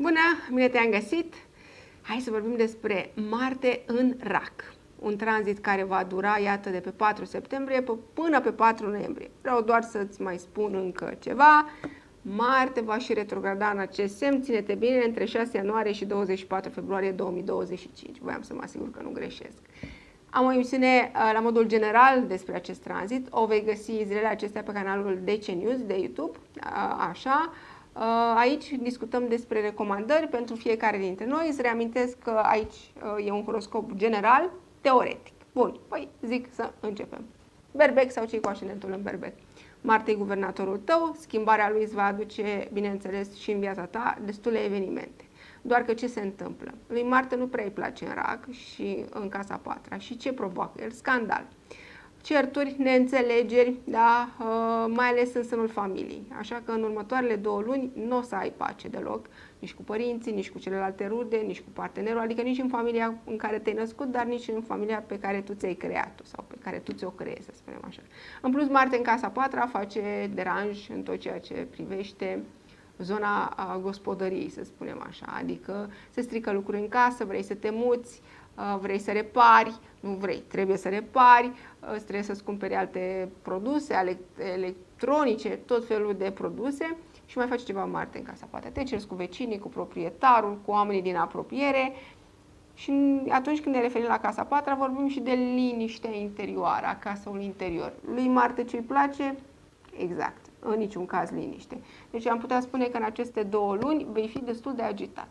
Bună, bine te-am găsit! Hai să vorbim despre Marte în Rac. Un tranzit care va dura, iată, de pe 4 septembrie până pe 4 noiembrie. Vreau doar să-ți mai spun încă ceva. Marte va și retrograda în acest semn, ține-te bine, între 6 ianuarie și 24 februarie 2025. Voiam să mă asigur că nu greșesc. Am o emisiune la modul general despre acest tranzit. O vei găsi zilele acestea pe canalul DC News de YouTube, așa. Aici discutăm despre recomandări pentru fiecare dintre noi. Îți reamintesc că aici e un horoscop general, teoretic. Bun, păi zic să începem. Berbec sau cei cu ascendentul în berbec. Marte e guvernatorul tău, schimbarea lui îți va aduce, bineînțeles, și în viața ta destule evenimente. Doar că ce se întâmplă? Lui Marte nu prea îi place în Rac și în casa 4-a. Și ce provoacă el? Scandal. Certuri, neînțelegeri, da, mai ales în sânul familiei. Așa că în următoarele 2 luni nu o să ai pace deloc, nici cu părinții, nici cu celelalte rude, nici cu partenerul, adică nici în familia în care te-ai născut, dar nici în familia pe care tu ți-ai creat-o sau pe care tu ți-o creezi, să spunem așa. În plus, Marte în casa 4-a face deranj în tot ceea ce privește zona gospodăriei, să spunem așa, adică se strică lucruri în casă, vrei să te muți, vrei să repari, nu vrei, trebuie să repari, trebuie să-ți cumperi alte produse electronice, tot felul de produse și mai faci ceva Marte în casa 4. Te ceri cu vecinii, cu proprietarul, cu oamenii din apropiere și atunci când ne referim la casa 4, vorbim și de liniștea interioară, a casului interior. Lui Marte ce-i place? Exact, în niciun caz liniște. Deci am putea spune că în aceste 2 luni vei fi destul de agitat.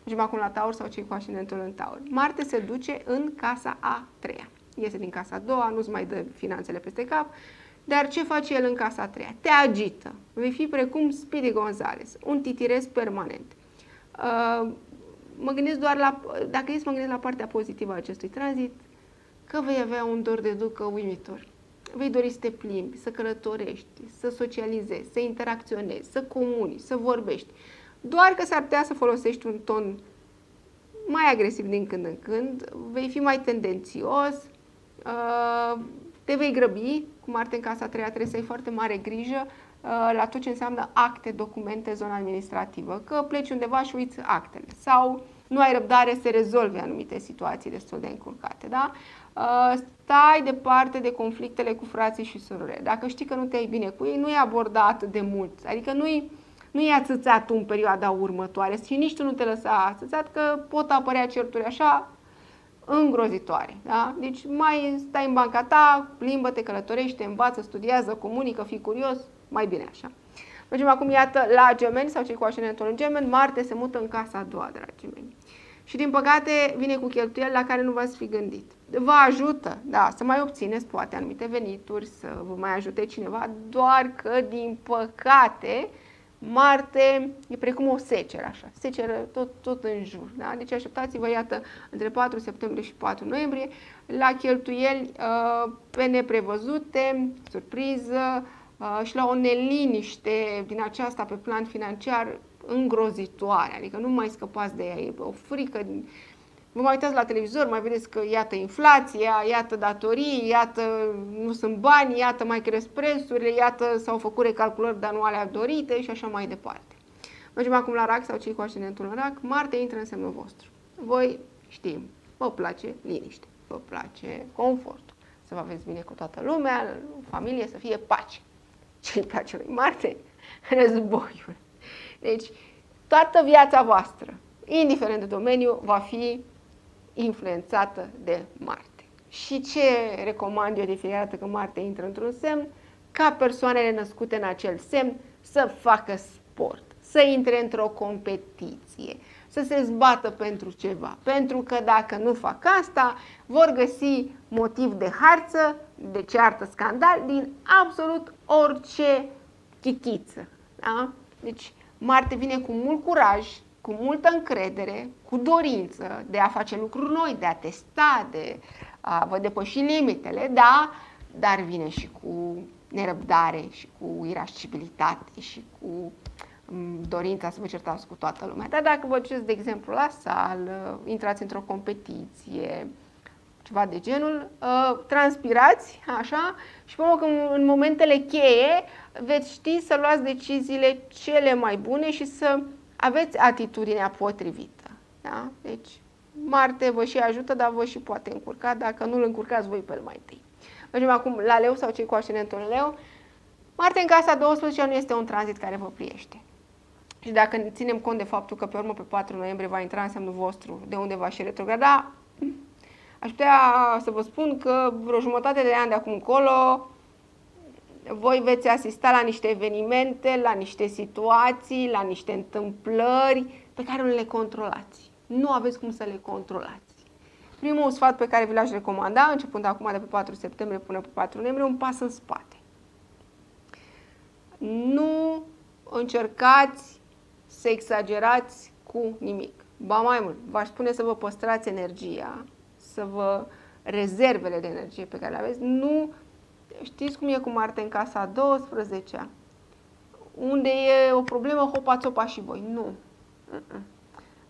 Mergem acum la Taur sau cei cu ascendentul în Taur. Marte se duce în casa a 3-a. Iese din casa a 2-a, nu-ți mai dă finanțele peste cap. Dar ce face el în casa a 3-a? Te agită. Vei fi precum Speedy Gonzales, un titirez permanent. Mă gândesc doar la, dacă e să mă gândesc la partea pozitivă a acestui tranzit, că vei avea un dor de ducă uimitor. Vei dori să te plimbi, să călătorești, să socializezi, să interacționezi, să comunici, să vorbești. Doar că s-ar putea să folosești un ton mai agresiv din când în când, vei fi mai tendențios, te vei grăbi, cu Marte în casa 3-a trebuie să ai foarte mare grijă la tot ce înseamnă acte, documente, zona administrativă, că pleci undeva și uiți actele sau nu ai răbdare să rezolvi anumite situații destul de încurcate, da? Stai departe de conflictele cu frații și surorile. Dacă știi că nu te ai bine cu ei, nu-i aborda atât de mult, adică nu i-a țățat tu în perioada următoare și nici tu nu te lăsa țățat, că pot apărea certuri așa îngrozitoare. Da? Deci mai stai în banca ta, plimbă-te, călătorește, învață, studiază, comunică, fii curios, mai bine așa. Mergem acum, iată, la Gemeni sau cei cu ascendentul în Gemeni. Marte se mută în casa a 2-a de la Gemeni. Și din păcate vine cu cheltuieli la care nu v-ați fi gândit. Vă ajută, da, să mai obțineți poate anumite venituri, să vă mai ajute cineva, doar că din păcate Marte e precum o seceră, așa, seceră tot în jur, da? Deci așteptați-vă, iată, între 4 septembrie și 4 noiembrie, la cheltuieli pe neprevăzute, surpriză și la o neliniște din aceasta pe plan financiar îngrozitoare, adică nu mai scăpați de ea, e o frică. Vă mai uitați la televizor, mai vedeți că iată inflația, iată datorii, iată nu sunt bani, iată mai cresc prețurile, iată s-au făcut recalculări de anuale dorite și așa mai departe. Mergem acum la Rac sau cei cu ascendentul în Rac. Marte intră în semnul vostru. Voi știm, vă place liniște, vă place confortul, să vă aveți bine cu toată lumea, familie, să fie pace. Ce-i place lui Marte? Războiul. Deci, toată viața voastră, indiferent de domeniu, va fi influențată de Marte. Și ce recomand eu de fiecare dată că Marte intră într-un semn? Ca persoanele născute în acel semn să facă sport, să intre într-o competiție, să se zbată pentru ceva. Pentru că dacă nu fac asta, vor găsi motiv de harță, de ceartă, scandal, din absolut orice chichiță. Da? Deci Marte vine cu mult curaj, cu multă încredere, cu dorință de a face lucruri noi, de a testa, de a vă depăși limitele, da, dar vine și cu nerăbdare și cu irascibilitate și cu dorința să vă certați cu toată lumea. Dar dacă vă duceți, de exemplu, la sală, intrați într-o competiție, ceva de genul, transpirați, așa, și pe urmă că în momentele cheie veți ști să luați deciziile cele mai bune și să aveți atitudinea potrivită. Da? Deci, Marte vă și ajută, dar vă și poate încurca, dacă nu-l încurcați voi pe el mai întâi. Mergem acum la Leu sau cei cu ascendentul în Leu. Marte în casa 12 nu este un tranzit care vă priește. Și dacă ținem cont de faptul că pe urmă pe 4 noiembrie va intra în semnul vostru, de unde va și retrograda, aș putea să vă spun că vreo jumătate de an de acum încolo voi veți asista la niște evenimente, la niște situații, la niște întâmplări pe care nu le controlați. Nu aveți cum să le controlați. Primul sfat pe care vi l-aș recomanda, începând acum de pe 4 septembrie până pe 4 noiembrie, un pas în spate. Nu încercați să exagerați cu nimic. Ba mai mult, v-aș spune să vă păstrați energia, să vă rezervele de energie pe care le aveți. Nu știți cum e cu Marte în casa 12, unde e o problemă, hopa-țopa și voi. Nu.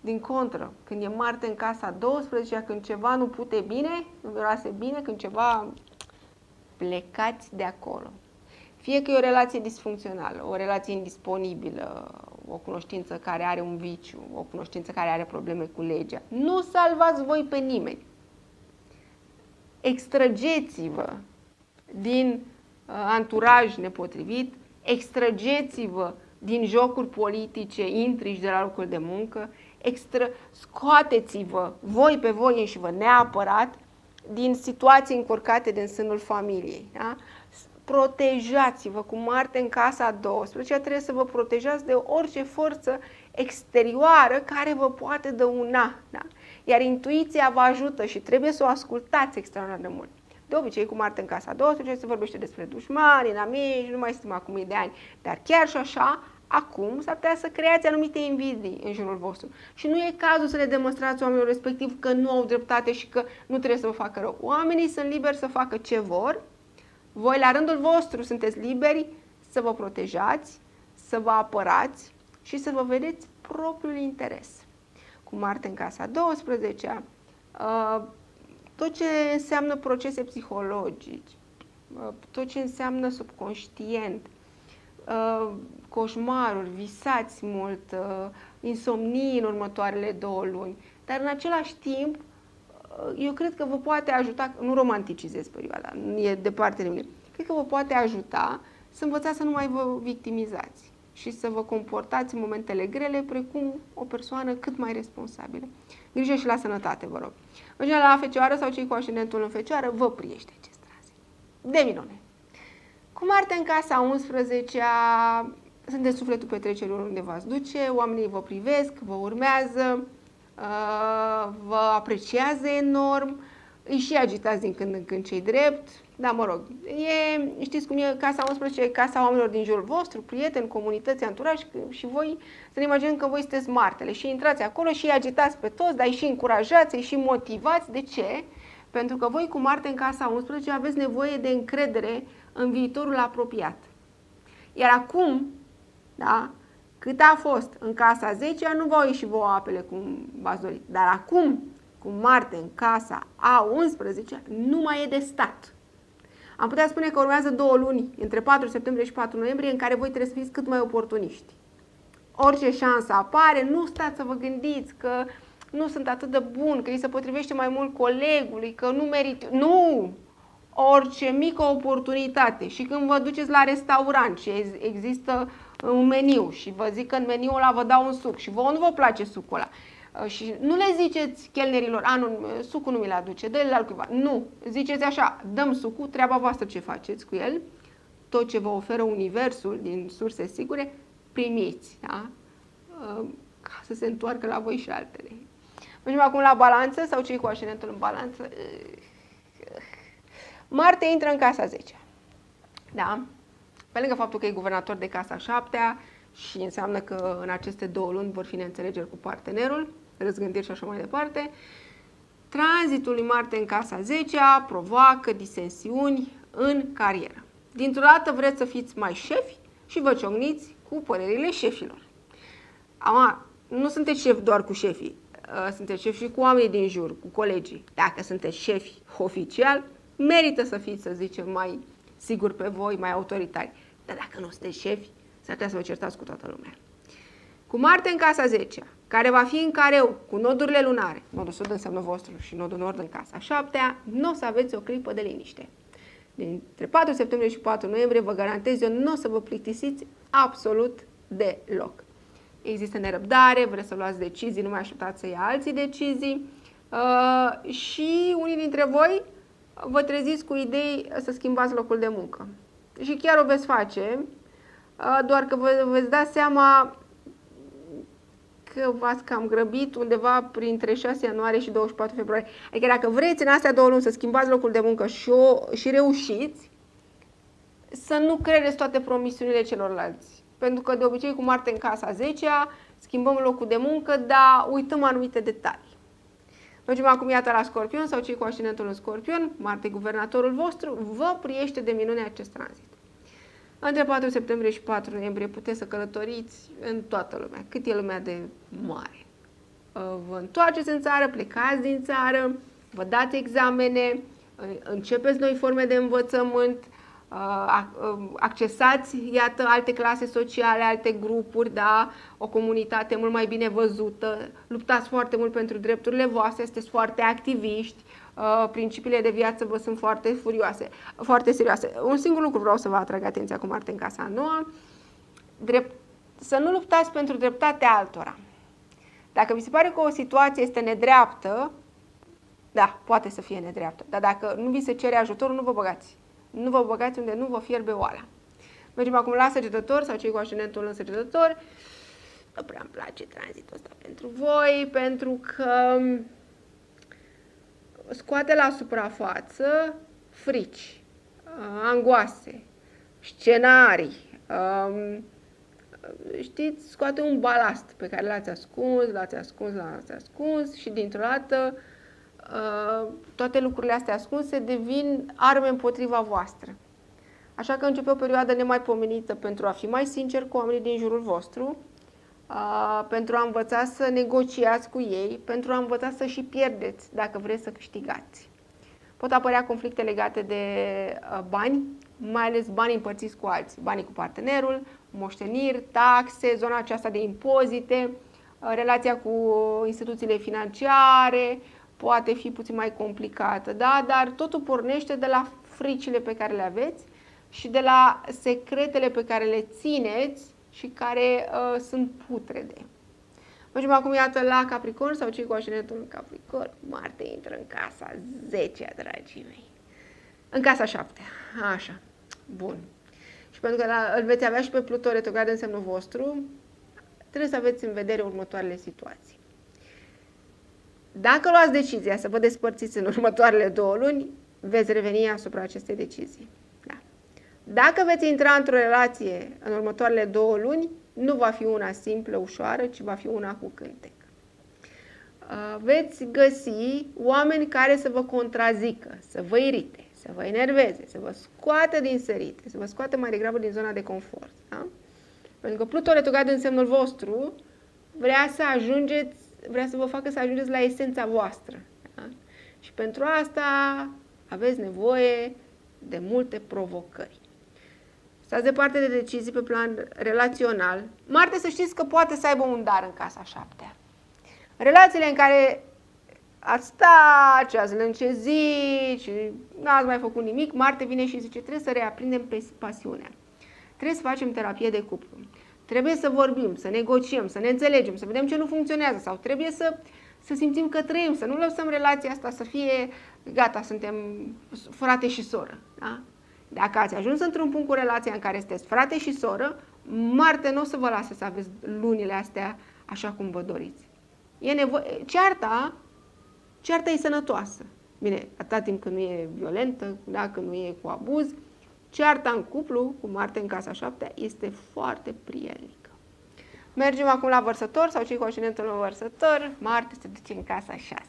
Din contră, când e Marte în casa 12, când ceva nu pute bine, nu miroase bine, când ceva, plecați de acolo. Fie că e o relație disfuncțională, o relație indisponibilă, o cunoștință care are un viciu, o cunoștință care are probleme cu legea. Nu salvați voi pe nimeni. Extrageți-vă din anturaj nepotrivit, extrageți-vă din jocuri politice, intrigi de la locul de muncă, scoateți-vă voi pe voi înși-vă neapărat din situații încurcate din sânul familiei. Da? Protejați-vă cu Marte în casa 12, trebuie să vă protejați de orice forță exterioară care vă poate dăuna. Da? Iar intuiția vă ajută și trebuie să o ascultați extraordinar de mult. De obicei, cu Marte în casa 12 se vorbește despre dușmani, inamici, nu mai suntem acum mii de ani, dar chiar și așa, acum s-ar putea să creați anumite invidii în jurul vostru. Și nu e cazul să le demonstrați oamenilor respectiv că nu au dreptate și că nu trebuie să vă facă rău. Oamenii sunt liberi să facă ce vor. Voi, la rândul vostru, sunteți liberi să vă protejați, să vă apărați și să vă vedeți propriul interes. Cu Marte în casa 12, tot ce înseamnă procese psihologice, tot ce înseamnă subconștient, coșmaruri, visați mult, insomnii în următoarele 2 luni, dar în același timp, eu cred că vă poate ajuta, nu romanticizez perioada, nu e departe de mine, cred că vă poate ajuta să învățați să nu mai vă victimizați și să vă comportați în momentele grele precum o persoană cât mai responsabilă. Grijă și la sănătate, vă rog. Mergem la Fecioară sau cei cu ascendentul în Fecioară, vă priește acest tranzit. De minune. Cu Marte în casa 11, sunteți sufletul petrecerilor unde v-ați duce, oamenii vă privesc, vă urmează, vă apreciază enorm, îi și agitați din când în când cei drept, da, mă rog, știți cum e casa 11, e casa oamenilor din jurul vostru, prieteni, comunități, anturaj și voi să ne imaginăm că voi sunteți Martele și intrați acolo și îi agitați pe toți, dar îi și încurajați, îi și motivați. De ce? Pentru că voi cu Marte în casa 11 aveți nevoie de încredere în viitorul apropiat. Iar acum, da, cât a fost în casa 10, nu v-au ieșit vouă apele cum v-ați dorit. Dar acum, cu Marte în casa A11, nu mai e de stat. Am putea spune că urmează 2 luni, între 4 septembrie și 4 noiembrie, în care voi trebuie să fiți cât mai oportuniști. Orice șansă apare, nu stați să vă gândiți că nu sunt atât de bun, că îi se potrivește mai mult colegului, că nu merit. Nu! Orice mică oportunitate. Și când vă duceți la restaurant și există un meniu și vă zic că în meniul ăla vă dau un suc și vouă nu vă place sucul ăla. Și nu le ziceți chelnerilor, nu, sucul nu mi-l aduce, dă-l altcuiva. Nu, ziceți așa, dăm sucul, treaba voastră ce faceți cu el, tot ce vă oferă universul din surse sigure, primiți, da? Ca să se întoarcă la voi și altele. Mergem acum la Balanță sau cei cu ascendentul în Balanță. Marte intră în casa 10. Da? Pe lângă faptul că e guvernator de casa 7-a și înseamnă că în aceste 2 luni vor fi neînțelegeri cu partenerul, răzgândiri și așa mai departe, tranzitul lui Marte în casa 10-a provoacă disensiuni în carieră. Dintr-o dată vreți să fiți mai șefi și vă ciocniți cu părerile șefilor. Nu sunteți șefi doar cu șefii, sunteți șefi și cu oamenii din jur, cu colegii. Dacă sunteți șefi oficial, merită să fiți, să zicem, mai siguri pe voi, mai autoritari. Dar dacă nu sunteți șefi, s-ar putea să vă certați cu toată lumea. cu Marte în casa 10, care va fi în careu cu nodurile lunare, nodul sud înseamnă vostru și nodul nord în casa 7, nu o să aveți o clipă de liniște. Dintre 4 septembrie și 4 noiembrie, vă garantez eu, nu o să vă plictisiți absolut deloc. Există nerăbdare, vreți să luați decizii, nu mai așteptați să ia alții decizii și unii dintre voi vă treziți cu idei să schimbați locul de muncă. Și chiar o veți face, doar că vă veți da seama că v-ați cam grăbit undeva printre 6 ianuarie și 24 februarie. Adică dacă vreți în astea 2 luni să schimbați locul de muncă și reușiți, să nu credeți toate promisiunile celorlalți. Pentru că de obicei cu Marte în casa 10-a schimbăm locul de muncă, dar uităm anumite detalii. Mergem acum iată la Scorpion sau cei cu ascendentul în Scorpion, Marte, guvernatorul vostru, vă priește de minune acest tranzit. Între 4 septembrie și 4 noiembrie puteți să călătoriți în toată lumea, cât e lumea de mare. Vă întoarceți în țară, plecați din țară, vă dați examene, începeți noi forme de învățământ, accesați, iată, alte clase sociale, alte grupuri, da? O comunitate mult mai bine văzută, luptați foarte mult pentru drepturile voastre, sunteți foarte activiști, principiile de viață vă sunt foarte furioase, foarte serioase. Un singur lucru vreau să vă atrag atenția cu Marte în casa nouă, să nu luptați pentru dreptatea altora. Dacă vi se pare că o situație este nedreaptă, da, poate să fie nedreaptă, dar dacă nu vi se cere ajutorul, nu vă băgați. Nu vă băgați unde nu vă fierbe oala. Mergem acum la Săgetător sau cei cu ascendentul în Săgetător. Nu prea îmi place tranzitul ăsta pentru voi, pentru că scoate la suprafață frici, angoase, scenarii, știți, scoate un balast pe care l-ați ascuns și dintr-o dată toate lucrurile astea ascunse devin arme împotriva voastră. Așa că începe o perioadă nemaipomenită pentru a fi mai sincer cu oamenii din jurul vostru, pentru a învăța să negociați cu ei, pentru a învăța să și pierdeți dacă vreți să câștigați. Pot apărea conflicte legate de bani, mai ales bani împărțiți cu alții, banii cu partenerul, moșteniri, taxe, zona aceasta de impozite, relația cu instituțiile financiare, poate fi puțin mai complicată, da? Dar totul pornește de la fricile pe care le aveți și de la secretele pe care le țineți și care sunt putrede. Mergem acum, iată, la Capricorn sau cei cu ascendentul în Capricorn. Marte intră în casa 10, dragii mei. În casa 7. Așa. Bun. Și pentru că îl veți avea și pe Pluto retrograd în semnul vostru, trebuie să aveți în vedere următoarele situații. Dacă luați decizia să vă despărțiți în următoarele 2 luni, veți reveni asupra acestei decizii. Da. Dacă veți intra într-o relație în următoarele 2 luni, nu va fi una simplă, ușoară, ci va fi una cu cântec. Veți găsi oameni care să vă contrazică, să vă irite, să vă enerveze, să vă scoată din sărite, să vă scoată mai degrabă din zona de confort. Da? Pentru că Pluto retrograd în semnul vostru vrea să vă facă să ajungeți la esența voastră. Da? Și pentru asta aveți nevoie de multe provocări. Stați departe de decizii pe plan relațional. Marte, să știți că poate să aibă un dar în casa 7. Relațiile în care ați stat și ați lâncezit și n-ați mai făcut nimic, Marte vine și zice, trebuie să reaprindem pasiunea. Trebuie să facem terapie de cuplu. Trebuie să vorbim, să negociem, să ne înțelegem, să vedem ce nu funcționează sau trebuie să simțim că trăim, să nu lăsăm relația asta să fie, gata, suntem frate și soră. Da? Dacă ați ajuns într-un punct cu relația în care sunteți frate și soră, Marte nu o să vă lase să aveți lunile astea așa cum vă doriți. E nevoie. Cearta e sănătoasă. Bine, atâta timp când nu e violentă, dacă nu e cu abuz, cearta în cuplu, cu Marte în casa 7, este foarte prielnică. Mergem acum la Vărsător sau cei cu ascendentul în Vărsător. Marte se duce în casa 6.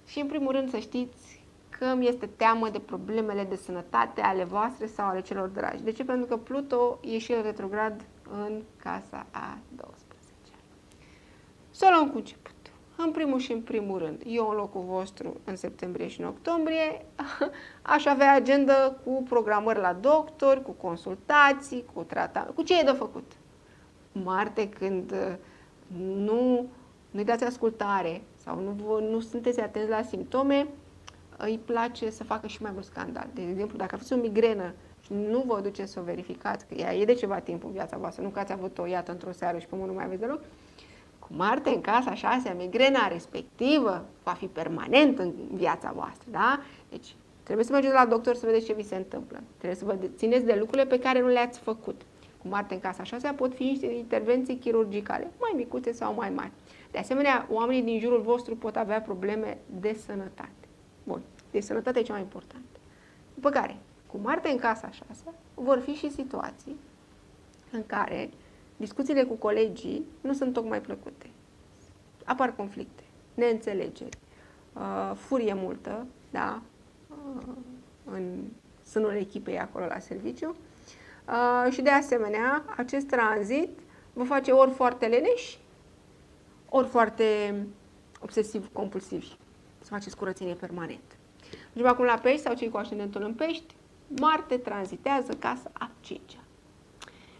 Și în primul rând să știți că îmi este teamă de problemele de sănătate ale voastre sau ale celor dragi. De ce? Pentru că Pluto e și el retrograd în casa a 12. Să o luăm cu început. În primul și în primul rând, eu în locul vostru în septembrie și în octombrie aș avea agenda cu programări la doctor, cu consultații, cu tratament, cu ce e de făcut. Marte, când nu-i dați ascultare sau nu sunteți atenți la simptome, îi place să facă și mai mult scandal. De exemplu, dacă aveți o migrenă și nu vă duceți să o verificați, că ea e de ceva timp în viața voastră, nu că ați avut-o, iată, într-o seară și pe nu mai aveți deloc, cu Marte în casa 6, migrena respectivă va fi permanent în viața voastră, da? Deci, trebuie să mergeți la doctor să vedeți ce vi se întâmplă. Trebuie să vă țineți de lucrurile pe care nu le-ați făcut. Cu Marte în casa 6 pot fi niște intervenții chirurgicale, mai micuțe sau mai mari. De asemenea, oamenii din jurul vostru pot avea probleme de sănătate. Bun, de sănătate e cea mai importantă. După care, cu Marte în casa 6, vor fi și situații în care discuțiile cu colegii nu sunt tocmai plăcute. Apar conflicte, neînțelegeri, furie multă, da, în sânul echipei acolo la serviciu. Și de asemenea, acest tranzit vă face ori foarte leneși, ori foarte obsesiv-compulsivi. Să faceți curățenie permanent. Mergem acum la Pești sau cei cu ascendentul în Pești. Marte tranzitează casa a 5-a.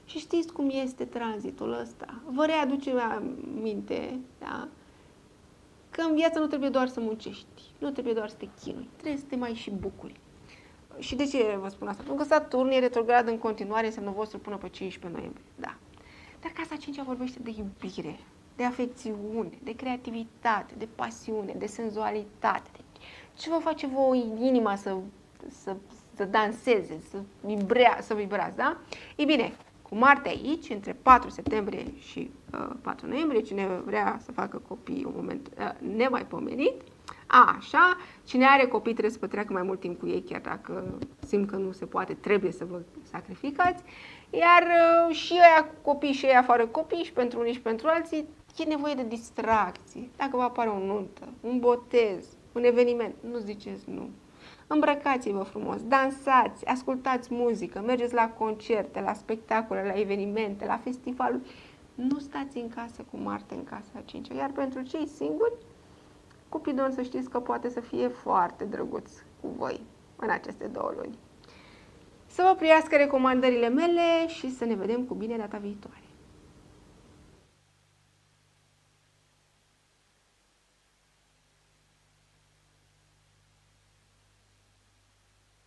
Și știți cum este tranzitul ăsta? Vă readuce aminte, da? Că în viață nu trebuie doar să muncești, nu trebuie doar să te chinui, trebuie să te mai și bucuri. Și de ce vă spun asta? Pentru că Saturn e retrograd în continuare în semnul vostru până pe 15 noiembrie. Da. Dar casa 5-a vorbește de iubire, de afecțiune, de creativitate, de pasiune, de senzualitate. Ce vă face voi inima să danseze, să vibrați, da? Ei bine, cu Marte aici, între 4 septembrie și 4 noiembrie, cine vrea să facă copii un moment nemaipomenit, așa, cine are copii trebuie să petreacă mai mult timp cu ei, chiar dacă simt că nu se poate, trebuie să vă sacrificați, iar și ăia cu copii și ăia fără copii, și pentru unii și pentru alții, e nevoie de distracții. Dacă vă apare o nuntă, un botez, un eveniment, nu ziceți nu. Îmbrăcați-vă frumos, dansați, ascultați muzică, mergeți la concerte, la spectacole, la evenimente, la festivaluri. Nu stați în casă cu Marte în casa a 5-a. Iar pentru cei singuri, Cupidon, să știți că poate să fie foarte drăguț cu voi în aceste 2 luni. Să vă priască recomandările mele și să ne vedem cu bine data viitoare.